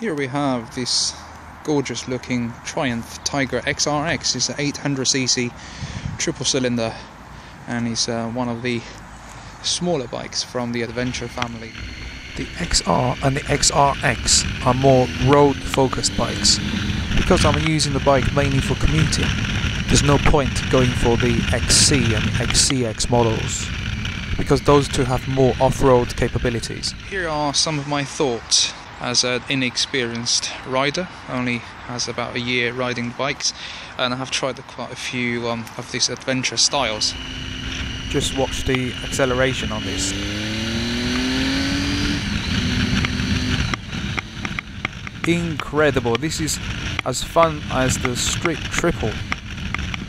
Here we have this gorgeous looking Triumph Tiger XRX. It's an 800cc triple cylinder, and it's one of the smaller bikes from the adventure family. The XR and the XRX are more road focused bikes. Because I'm using the bike mainly for commuting, there's no point going for the XC and the XCX models, because those two have more off-road capabilities. Here are some of my thoughts as an inexperienced rider, only has about a year riding bikes, and I have tried quite a few of these adventure styles. Just watch the acceleration on this. Incredible. This is as fun as the Street Triple,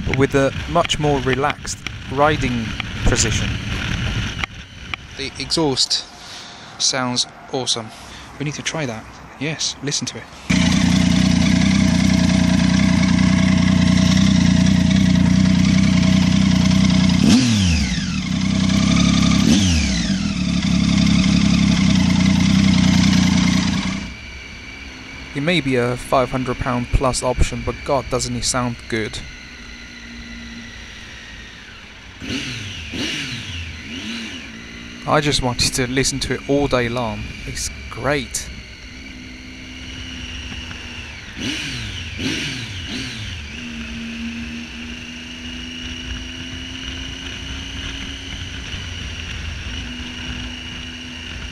but with a much more relaxed riding precision. The exhaust sounds awesome. We need to try that. Yes, listen to it. It may be a £500 plus option, but God, doesn't he sound good. I just wanted to listen to it all day long. It's great.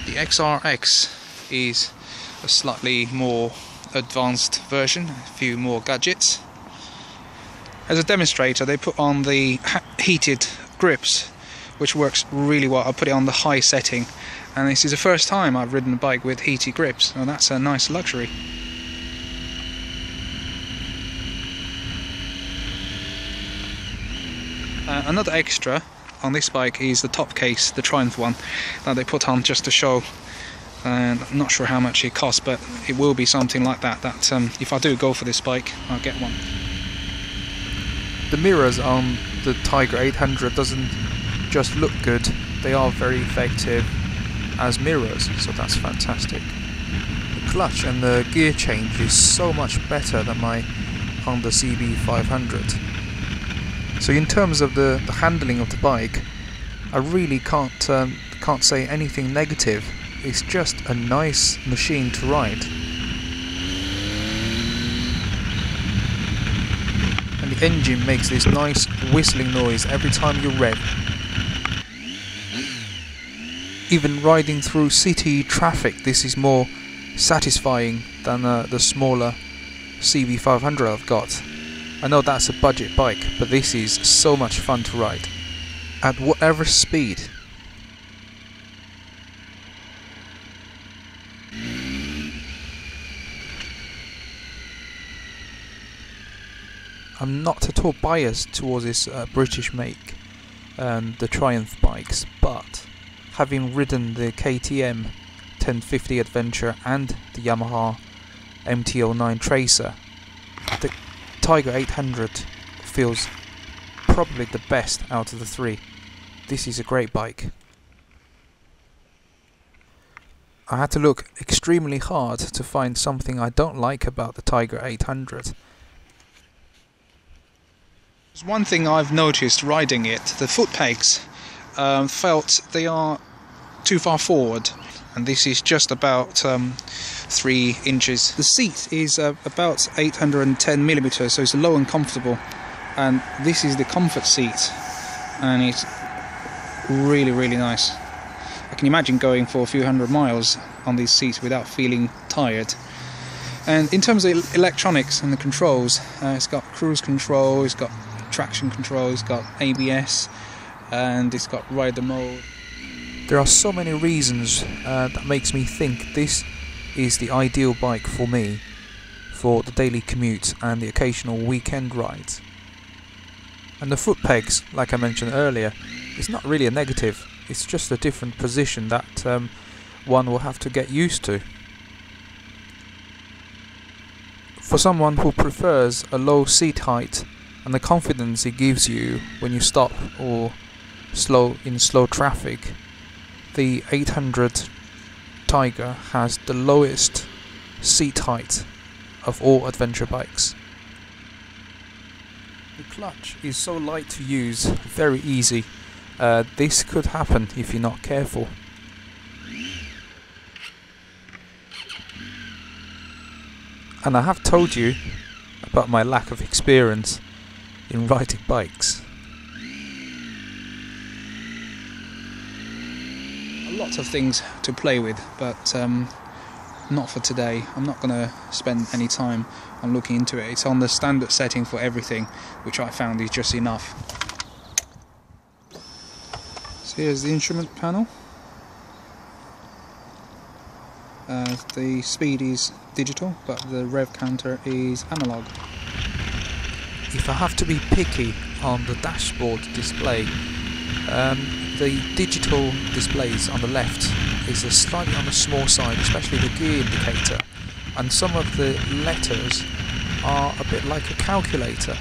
The XRX is a slightly more advanced version, a few more gadgets. As a demonstrator, they put on the heated grips, which works really well. I put it on the high setting, and this is the first time I've ridden a bike with heated grips, and that's a nice luxury. Another extra on this bike is the top case, the Triumph one, that they put on just to show. I'm not sure how much it costs, but it will be something like that, if I do go for this bike, I'll get one. The mirrors on the Tiger 800 doesn't just look good, they are very effective as mirrors, so that's fantastic. The clutch and the gear change is so much better than my Honda CB500. So in terms of the handling of the bike, I really can't say anything negative. It's just a nice machine to ride. And the engine makes this nice whistling noise every time you rev. Even riding through city traffic, this is more satisfying than the smaller CB500 I've got. I know that's a budget bike, but this is so much fun to ride. At whatever speed. I'm not at all biased towards this British make, the Triumph bikes, but having ridden the KTM 1050 Adventure and the Yamaha MT-09 Tracer, the Tiger 800 feels probably the best out of the three. This is a great bike. I had to look extremely hard to find something I don't like about the Tiger 800. There's one thing I've noticed riding it: the foot pegs felt they are too far forward, and this is just about 3 inches. The seat is about 810mm, so it's low and comfortable, and this is the comfort seat, and it's really nice. I can imagine going for a few hundred miles on these seats without feeling tired. And in terms of electronics and the controls, it's got cruise control, it's got traction control, it's got ABS, and it's got rider mode. There are so many reasons that makes me think this is the ideal bike for me, for the daily commute and the occasional weekend rides. And the foot pegs, like I mentioned earlier, is not really a negative, it's just a different position that one will have to get used to. For someone who prefers a low seat height and the confidence it gives you when you stop or slow traffic, the 800 Tiger has the lowest seat height of all adventure bikes. The clutch is so light to use, very easy. This could happen if you're not careful. And I have told you about my lack of experience in riding bikes. Lots of things to play with, but not for today. I'm not going to spend any time on looking into it. It's on the standard setting for everything, which I found is just enough. So here's the instrument panel. The speed is digital, but the rev counter is analog. If I have to be picky on the dashboard display, the digital displays on the left is slightly on the small side, especially the gear indicator, and some of the letters are a bit like a calculator.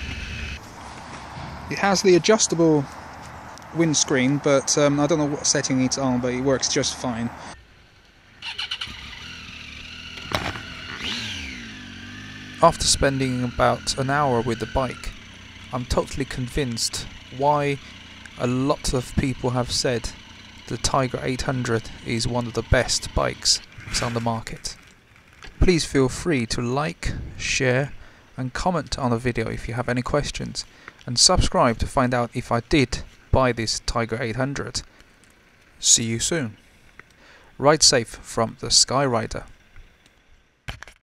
It has the adjustable windscreen, but I don't know what setting it's on, but it works just fine. After spending about an hour with the bike, I'm totally convinced why a lot of people have said the Tiger 800 is one of the best bikes on the market. Please feel free to like, share and comment on the video if you have any questions, and subscribe to find out if I did buy this Tiger 800. See you soon. Ride safe from the Skyrider.